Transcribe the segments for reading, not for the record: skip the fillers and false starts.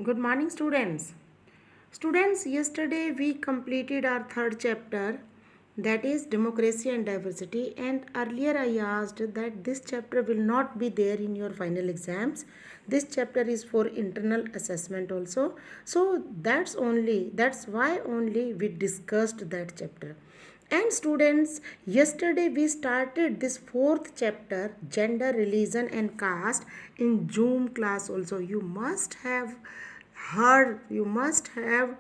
Good morning, students. Students, yesterday we completed our third chapter, that is democracy and diversity. And earlier I asked that this chapter will not be there in your final exams. This chapter is for internal assessment also. So that's why only we discussed that chapter. And students, yesterday we started this fourth chapter, gender, religion, and caste, in Zoom class also. You must have heard, you must have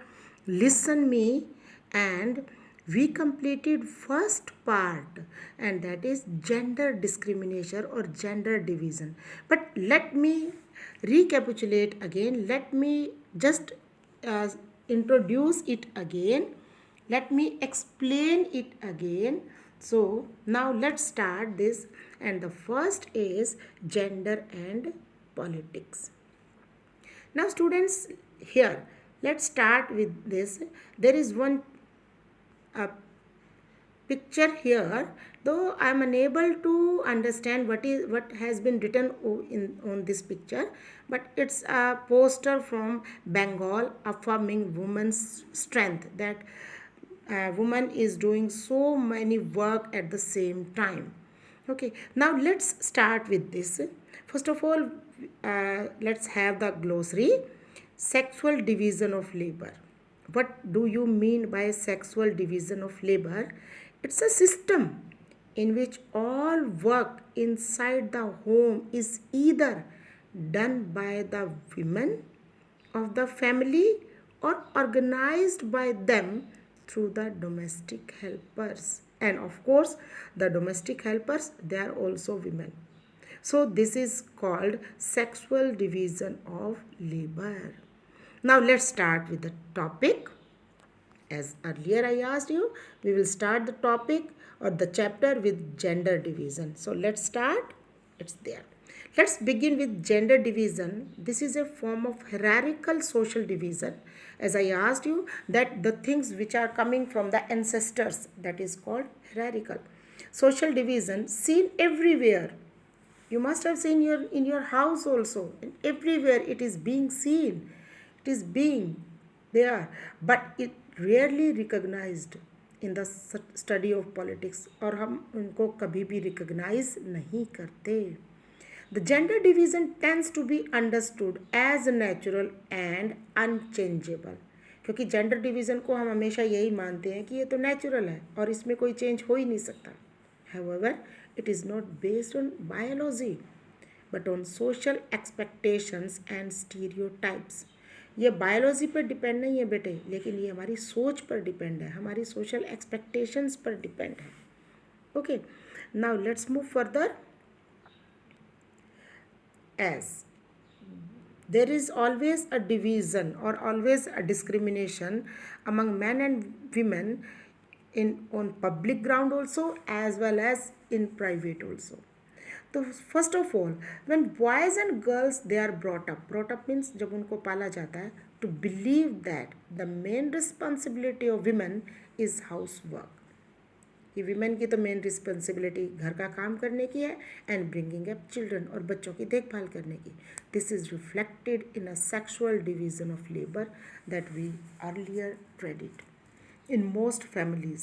listened me, and we completed first part, and that is gender discrimination or gender division. But let me recapitulate again. Let me just uh, introduce it again. Let me explain it again. So now let's start this, and the first is gender and politics. Now students, here let's start with this. There is one uh, picture here, though I am unable to understand what has been written on this picture, but it's a poster from Bengal affirming women's strength, that woman is doing so many work at the same time. Okay, now let's start with this. First of all, let's have the glossary. Sexual division of labor. What do you mean by sexual division of labor? It's a system in which all work inside the home is either done by the women of the family or organized by them through the domestic helpers. And of course, the domestic helpers, they are also women. So this is called sexual division of labor. Now let's start with the topic. As earlier I asked you, we will start the topic or the chapter with gender division. So let's start. It's there. Let's begin with gender division. This is a form of hierarchical social division. As I asked you, that the things which are coming from the ancestors, that is called hierarchical. Social division seen everywhere. You must have seen in your house also, and everywhere it is being seen. It is being there, but it rarely recognized in the study of politics, और हम उनको कभी भी recognize नहीं करते. The gender division tends to be understood as natural and unchangeable, क्योंकि gender division को हम हमेशा यही मानते हैं कि ये तो नेचुरल है और इसमें कोई चेंज हो ही नहीं सकता. However, it is not based on biology but on social expectations and stereotypes. ये बायोलॉजी पर डिपेंड नहीं है बेटे, लेकिन ये हमारी सोच पर डिपेंड है, हमारी सोशल एक्सपेक्टेशंस पर डिपेंड है. Okay, now let's move further. As there is always a division or always a discrimination among men and women in on public ground also, as well as in private also. तो first of all, when boys and girls they are brought up means जब उनको पाला जाता है to believe that the main responsibility of women is house work. कि women की तो main responsibility घर का काम करने की है एंड ब्रिंगिंग अप चिल्ड्रन, और बच्चों की देखभाल करने की. This is reflected in a sexual division of labour that we earlier traded. In most families,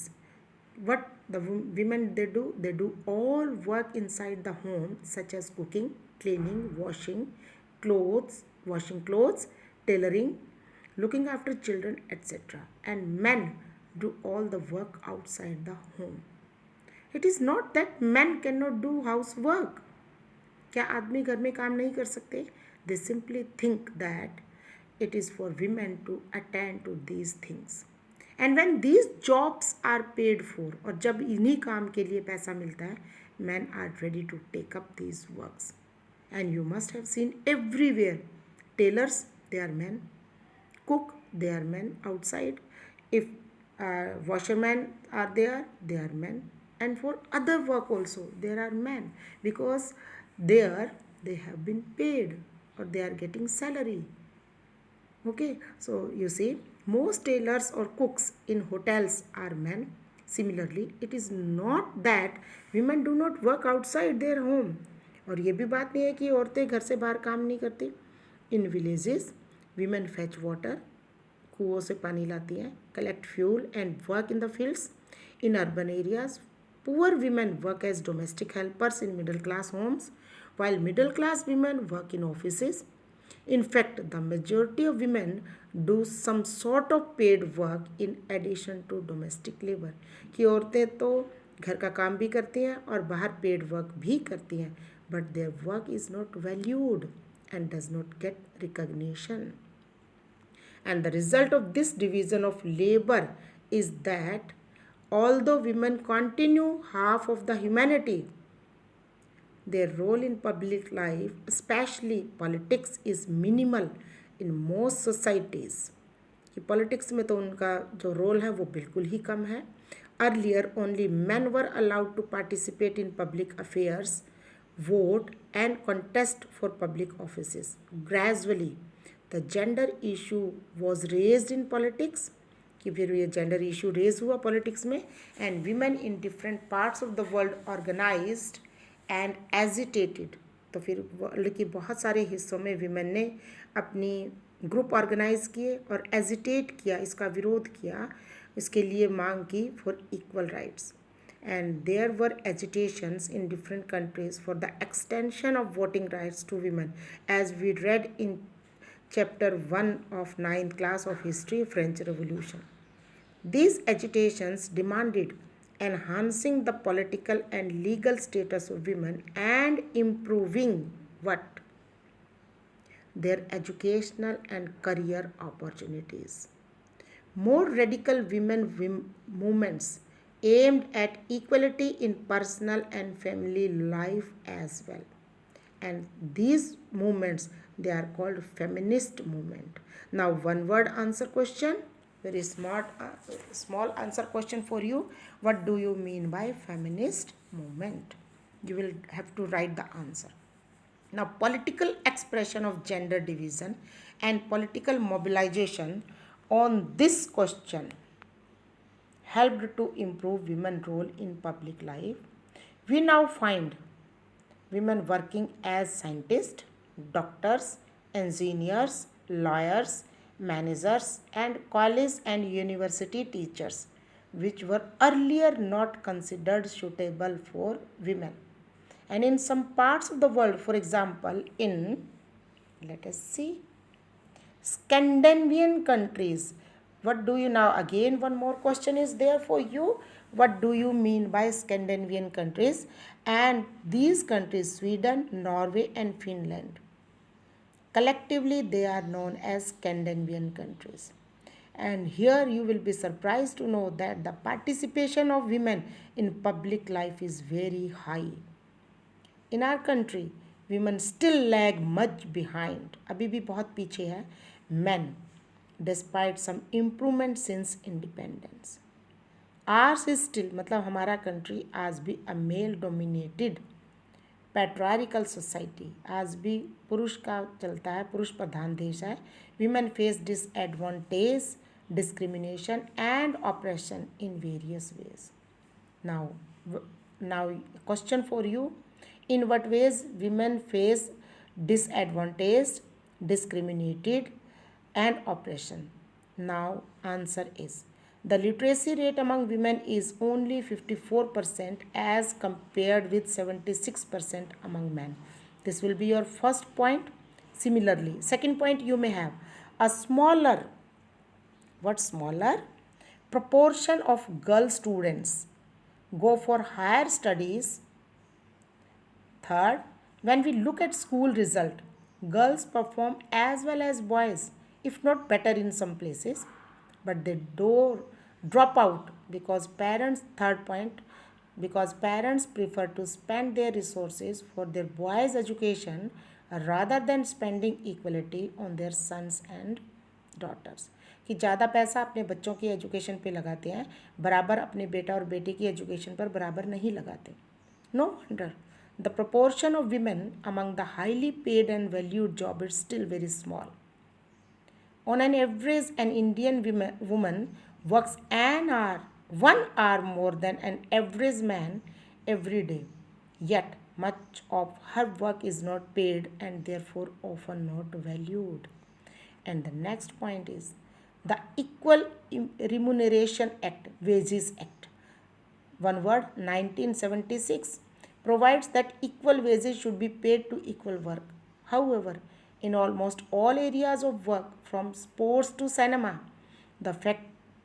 what the women they do all work inside the home, such as cooking, cleaning, washing clothes, tailoring, looking after children, etc., and men do all the work outside the home. It is not that men cannot do housework. क्या आदमी घर में काम नहीं कर सकते? They simply think that it is for women to attend to these things. And when these jobs are paid for, और जब इन्हीं काम के लिए पैसा मिलता है, man are ready to take up these works. And you must have seen everywhere tailors, they are man. cook, they are men outside. If washermen are there, they are men. And for other work also, there are men, because there they have been paid or they are getting salary. Okay, so you see, most tailors or cooks in hotels are men. Similarly, it is not that women do not work outside their home. और ये भी बात नहीं है कि औरतें घर से बाहर काम नहीं करती. In villages, Women fetch water, कुओं से पानी लाती हैं, collect fuel and work in the fields. In urban areas, poor women work as domestic helpers in middle class homes, while middle class women work in offices. In fact, the majority of women do some sort of paid work in addition to domestic labor. कि औरतें तो घर का काम भी करती हैं और बाहर पेड वर्क भी करती हैं, but their work is not valued and does not get recognition. And the result of this division of labor is that although women continue half of the humanity, their role in public life, especially politics, is minimal in most societies. कि politics में तो उनका जो role है वो बिल्कुल ही कम है. Earlier, only men were allowed to participate in public affairs, vote, and contest for public offices. Gradually, the gender issue was raised in politics, कि फिर ये जेंडर इशू रेज हुआ पॉलिटिक्स में, and women in different parts of the world organised and agitated. तो फिर world के बहुत सारे हिस्सों में विमेन ने अपनी ग्रुप ऑर्गेनाइज किए और एजिटेट किया, इसका विरोध किया, इसके लिए मांग की for equal rights. And there were agitations in different countries for the extension of voting rights to women, as we read in chapter 1 of 9th class of history, French Revolution. These agitations demanded enhancing the political and legal status of women and improving what? Their educational and career opportunities. More radical women movements aimed at equality in personal and family life as well. And these movements, they are called feminist movement. Now one word answer question, very small answer question for you. What do you mean by feminist movement? You will have to write the answer. Now political expression of gender division and political mobilization on this question helped to improve women's role in public life. We now find women working as scientists, doctors, engineers, lawyers, managers, and college and university teachers, which were earlier not considered suitable for women. And in some parts of the world, for example, in, let us see, Scandinavian countries. What do you now? Again, one more question is there for you. What do you mean by Scandinavian countries? And these countries, Sweden, Norway, and Finland, collectively they are known as Scandinavian countries. And here you will be surprised to know that the participation of women in public life is very high. In our country, women still lag much behind. अभी भी बहुत पीछे है men, despite some improvement since independence. Ours is still, मतलब हमारा country आज भी a male dominated patriarchal society, आज भी पुरुष का चलता है, पुरुष प्रधान देश है. Women face disadvantage, discrimination and oppression in various ways. Now question for you. In what ways women face disadvantaged, discriminated and oppression? Now answer is, the literacy rate among women is only 54% as compared with 76% among men. This will be your first point. Similarly, second point, you may have a smaller, what smaller? Proportion of girl students go for higher studies. Third, when we look at school result, girls perform as well as boys, if not better in some places, but they do drop out because parents, third point, because parents prefer to spend their resources for their boys' education rather than spending equality on their sons and daughters. कि ज़्यादा पैसा अपने बच्चों की education पे लगाते हैं, बराबर अपने बेटा और बेटी की एजुकेशन पर बराबर नहीं लगाते. No wonder the proportion of women among the highly paid and valued job is still very small. On an average, an Indian woman works an hour, 1 hour more than an average man every day. Yet, much of her work is not paid and therefore often not valued. And the next point is the Equal Remuneration Act, Wages Act. One word, 1976, provides that equal wages should be paid to equal work. However, in almost all areas of work, from sports to cinema, the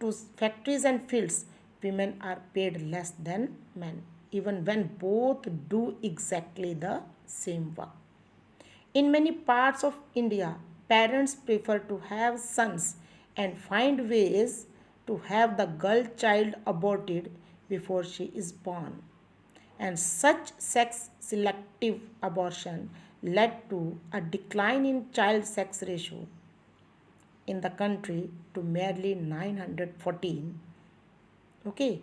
to factories and fields, women are paid less than men, even when both do exactly the same work. In many parts of India, parents prefer to have sons and find ways to have the girl child aborted before she is born. And such sex selective abortion led to a decline in child sex ratio in the country to merely 914. Okay.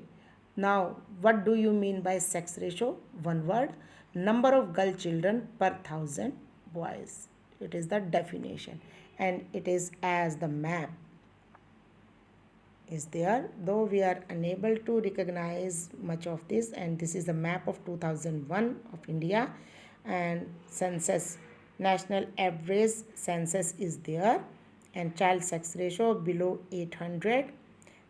Now, what do you mean by sex ratio? One word, number of girl children per thousand boys. It is the definition, and it is as the map is there, though we are unable to recognize much of this. And this is the map of 2001 of India, and census, national average census is there, and child sex ratio below 800,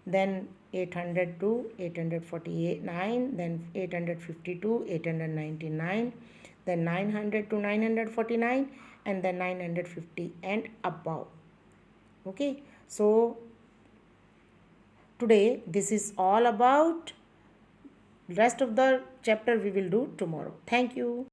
then 800 to 849, then 852, 899, then 900 to 949, and then 950 and above. Okay, so today this is all about. Rest of the chapter we will do tomorrow. Thank you.